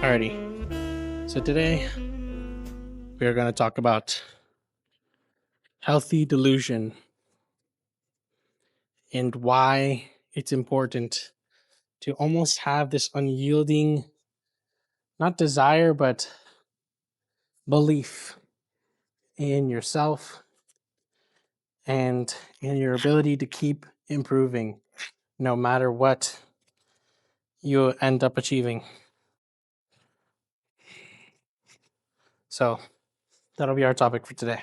Alrighty. So today we are going to talk about healthy delusion and why it's important to almost have this unyielding, not desire, but belief in yourself and in your ability to keep improving no matter what you end up achieving. So that'll be our topic for today.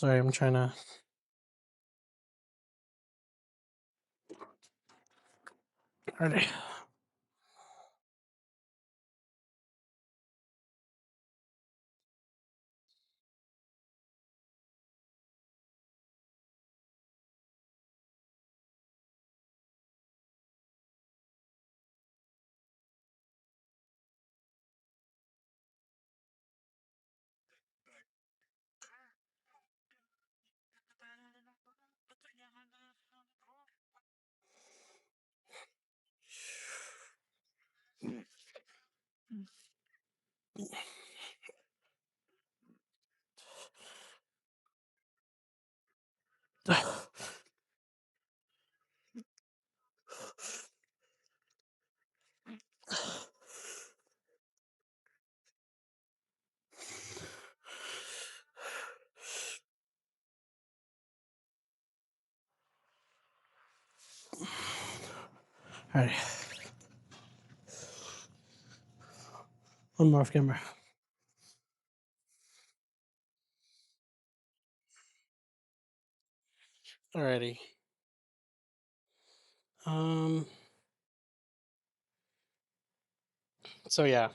Sorry, I'm trying to. Alrighty. Alright. One more off camera. Alrighty. Um. So yeah.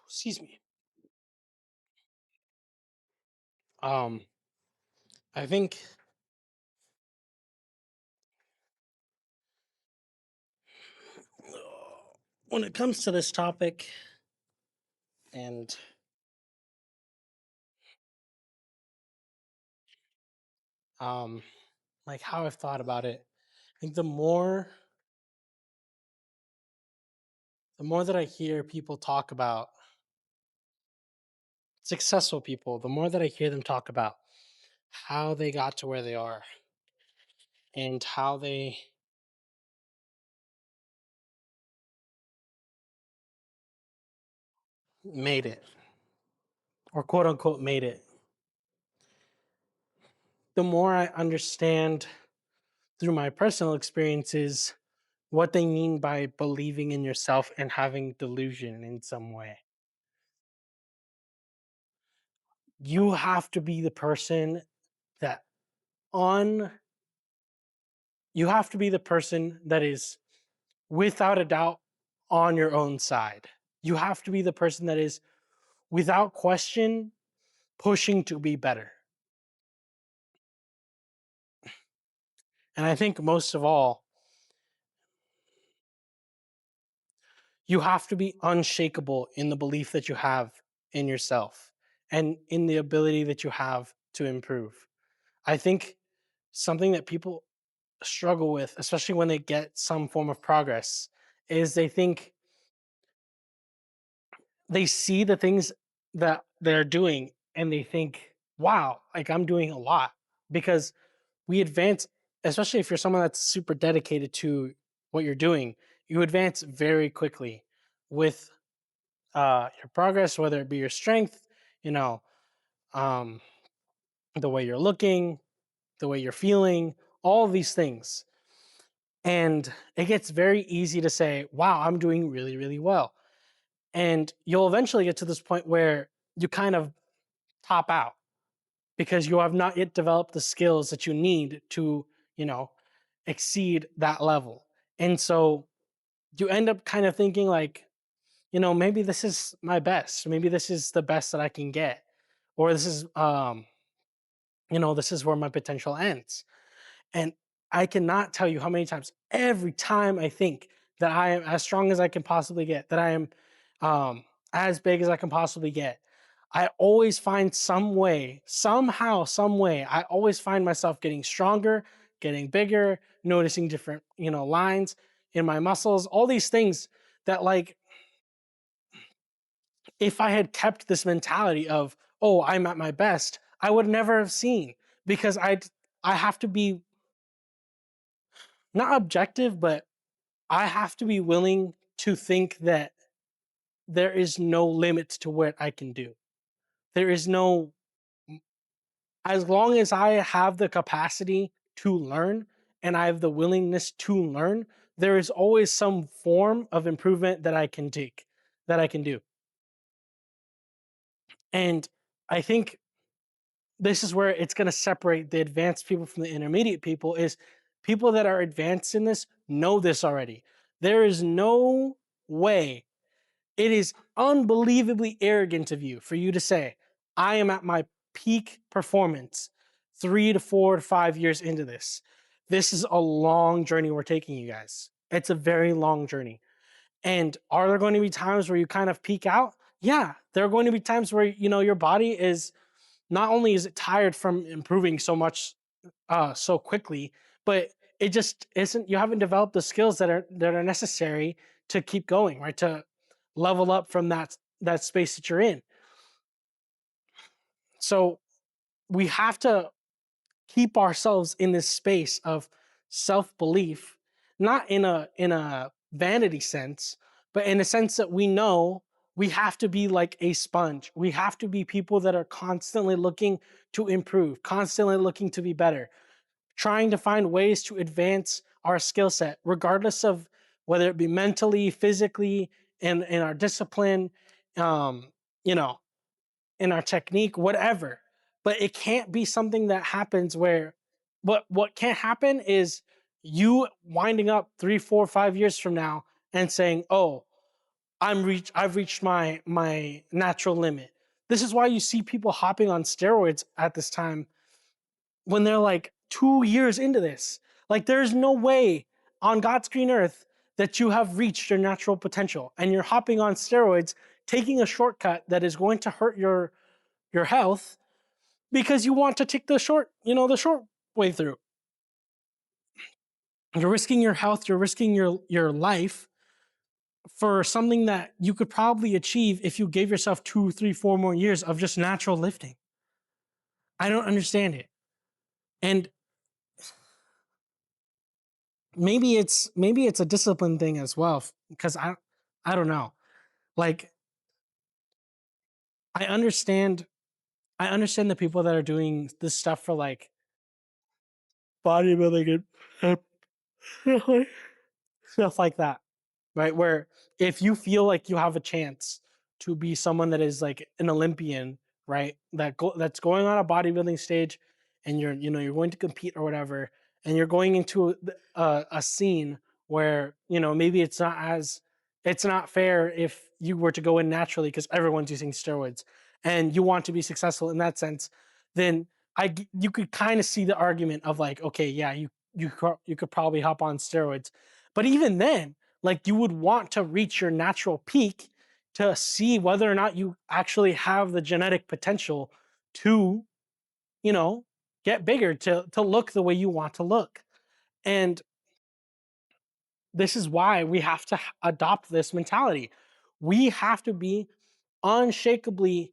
Excuse me. Um. I think when it comes to this topic and um like how I've thought about it, I think the more that I hear people talk about successful people, the more that I hear them talk about how they got to where they are and how they made it or quote unquote made it, the more I understand through my personal experiences what they mean by believing in yourself and having delusion in some way. You have to be the person that on you have to be the person that is without a doubt on your own side. You have to be the person that is without question pushing to be better. And I think most of all, you have to be unshakable in the belief that you have in yourself and in the ability that you have to improve. I think something that people struggle with, especially when they get some form of progress, is they think they see the things that they're doing and they think, wow, like I'm doing a lot because we advance, especially if you're someone that's super dedicated to what you're doing, you advance very quickly with your progress, whether it be your strength, you know, um, the way you're looking, the way you're feeling, all of these things. And it gets very easy to say, wow, I'm doing really, really well. And you'll eventually get to this point where you kind of top out because you have not yet developed the skills that you need to, you know, exceed that level. And so you end up kind of thinking like, maybe this is my best. Maybe this is the best that I can get. Or this is where my potential ends. And I cannot tell you how many times, every time I think that I am as strong as I can possibly get, that I am as big as I can possibly get, I always find some way, somehow, some way, I always find myself getting stronger, getting bigger, noticing different, lines in my muscles, all these things that, like, if I had kept this mentality of, oh, I'm at my best, I would never have seen because I have to be not objective, but I have to be willing to think that there is no limit to what I can do. There is no, as long as I have the capacity to learn and I have the willingness to learn, there is always some form of improvement that I can take, that I can do. And I think this is where it's going to separate the advanced people from the intermediate people is people that are advanced in this know this already. There is no way. It is unbelievably arrogant of you for you to say, I am at my peak performance 3 to 4 to 5 years into this. This is a long journey we're taking, you guys. It's a very long journey. And are there going to be times where you kind of peak out? Yeah, there are going to be times where your body is, not only is it tired from improving so much so quickly, but it just isn't, you haven't developed the skills that are necessary to keep going, right? To level up from that space that you're in. So we have to keep ourselves in this space of self-belief, not in a vanity sense, but in a sense that we know we have to be like a sponge. We have to be people that are constantly looking to improve, constantly looking to be better, trying to find ways to advance our skill set, regardless of whether it be mentally, physically, in our discipline, um, you know, in our technique, whatever. But it can't be something that happens where what can't happen is you winding up 3, 4, 5 years from now and saying, "Oh, I've reached my natural limit." This is why you see people hopping on steroids at this time when they're like 2 years into this. Like, there's no way on God's green earth that you have reached your natural potential and you're hopping on steroids, taking a shortcut that is going to hurt your health because you want to take the short way through. You're risking your health, you're risking your life for something that you could probably achieve if you gave yourself 2, 3, 4 more years of just natural lifting. I don't understand it. And maybe it's a discipline thing as well because I don't know. Like, I understand I understand the people that are doing this stuff for like bodybuilding and stuff like that, right? Where if you feel like you have a chance to be someone that is like an Olympian, right? That's going on a bodybuilding stage, and you're going to compete or whatever, and you're going into a scene where maybe it's not fair if you were to go in naturally because everyone's using steroids, and you want to be successful in that sense, then you could kind of see the argument of like, okay, yeah, you could probably hop on steroids, but even then, like, you would want to reach your natural peak to see whether or not you actually have the genetic potential to, you know, get bigger, to look the way you want to look. And this is why we have to adopt this mentality. We have to be unshakably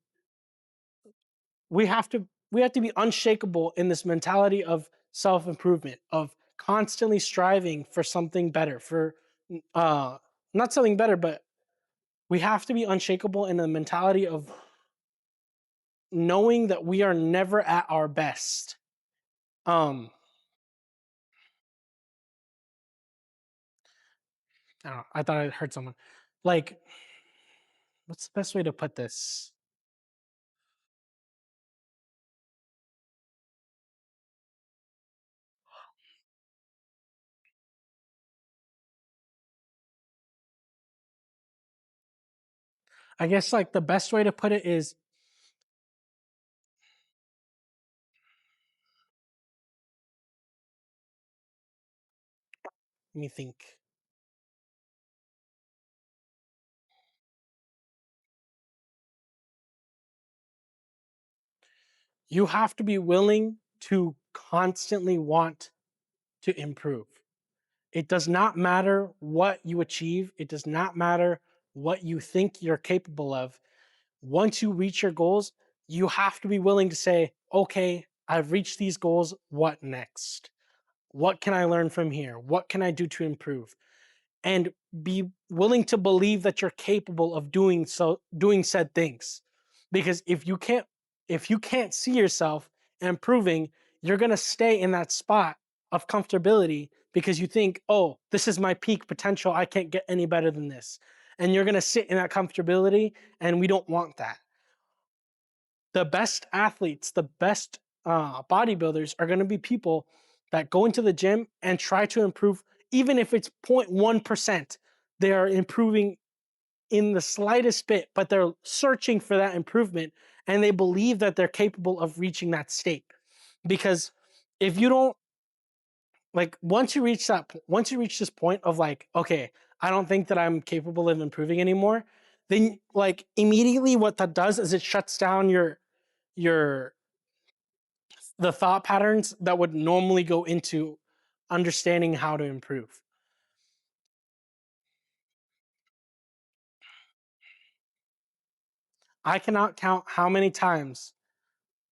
we have to be unshakable in this mentality of self improvement, of constantly striving for something better, for uh, not something better, but we have to be unshakable in the mentality of knowing that we are never at our best. Um, I don't know. I thought I heard someone. Like, what's the best way to put this? I guess like the best way to put it is, let me think. You have to be willing to constantly want to improve. It does not matter what you achieve. It does not matter what you think you're capable of. Once you reach your goals, you have to be willing to say, okay, I've reached these goals. What next? What can I learn from here? What can I do to improve? And be willing to believe that you're capable of doing said things. Because if you can't see yourself improving, you're going to stay in that spot of comfortability because you think, oh, this is my peak potential, I can't get any better than this. And you're going to sit in that comfortability, and we don't want that. The best athletes, the best bodybuilders are going to be people that go into the gym and try to improve, even if it's 0.1%. They are improving in the slightest bit, but they're searching for that improvement, and they believe that they're capable of reaching that state. Because if you don't, like, once you reach this point of like, okay, I don't think that I'm capable of improving anymore, then like immediately what that does is it shuts down your the thought patterns that would normally go into understanding how to improve. I cannot count how many times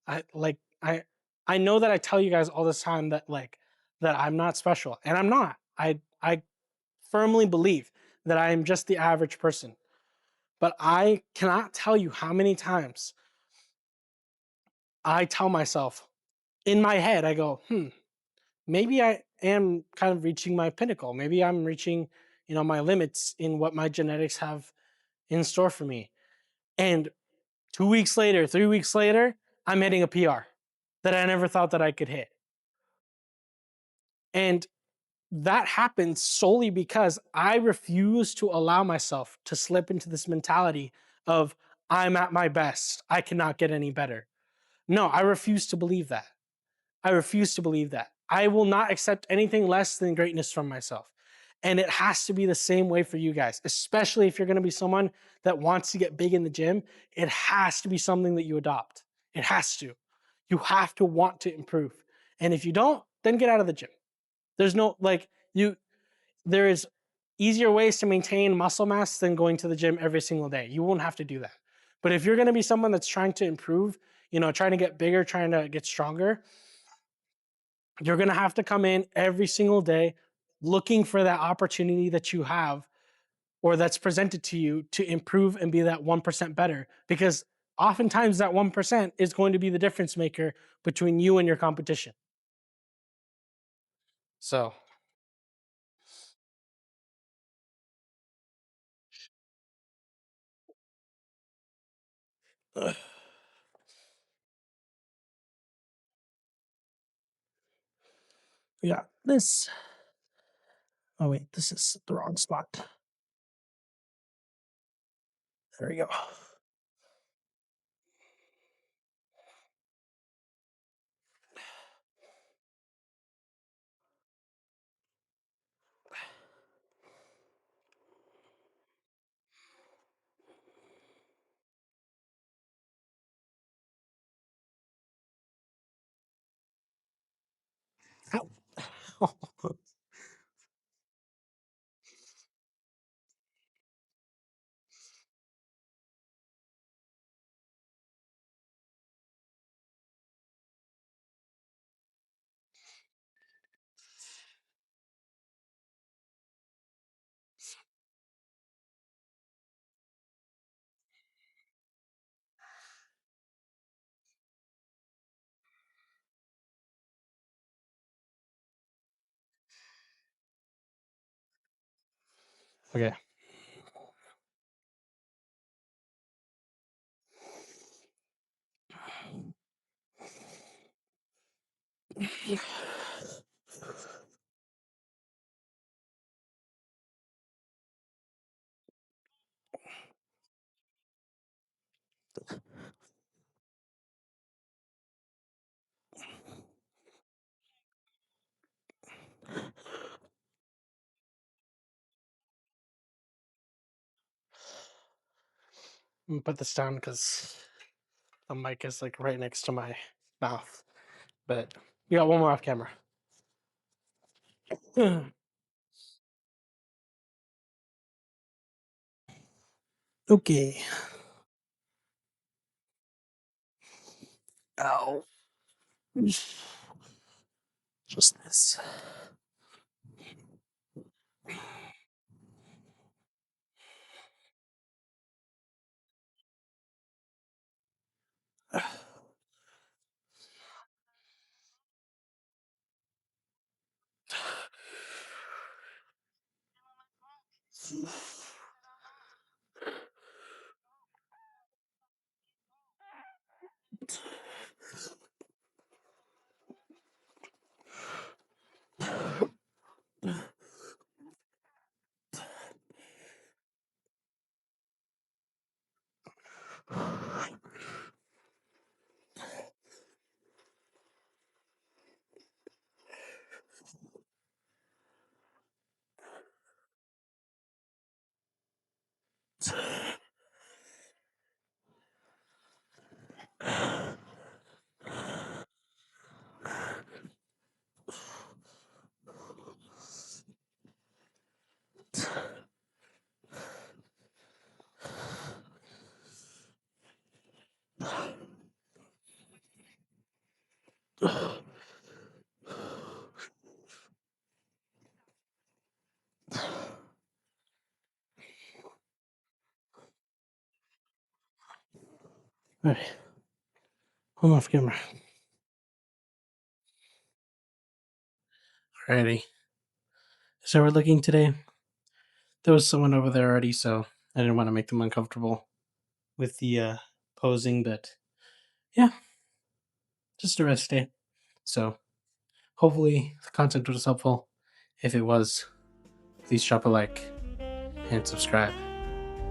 I like I know that I tell you guys all this time that that I'm not special, and I'm not. I firmly believe that I am just the average person. But I cannot tell you how many times I tell myself in my head, I go, maybe I am kind of reaching my pinnacle. Maybe I'm reaching, my limits in what my genetics have in store for me. And 2 weeks later, 3 weeks later, I'm hitting a PR that I never thought that I could hit. And that happens solely because I refuse to allow myself to slip into this mentality of I'm at my best. I cannot get any better. No, I refuse to believe that. I refuse to believe that. I will not accept anything less than greatness from myself. And it has to be the same way for you guys, especially if you're going to be someone that wants to get big in the gym. It has to be something that you adopt. It has to. You have to want to improve. And if you don't, then get out of the gym. There's no there is easier ways to maintain muscle mass than going to the gym every single day. You won't have to do that. But if you're going to be someone that's trying to improve, trying to get bigger, trying to get stronger, you're going to have to come in every single day looking for that opportunity that you have or that's presented to you to improve and be that 1% better, because oftentimes that 1% is going to be the difference maker between you and your competition. So, yeah, this. Oh, wait, this is the wrong spot. There we go. Ow. Okay. I'm gonna put this down because the mic is like right next to my mouth. But you got one more off camera. Okay. Ow. Just this. All right. I'm off camera. Alrighty. So we're looking today. There was someone over there already, so I didn't want to make them uncomfortable with the posing, but yeah, just a rest day. So hopefully the content was helpful. If it was, please drop a like and subscribe.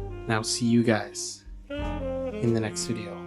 And I'll see you guys in the next video.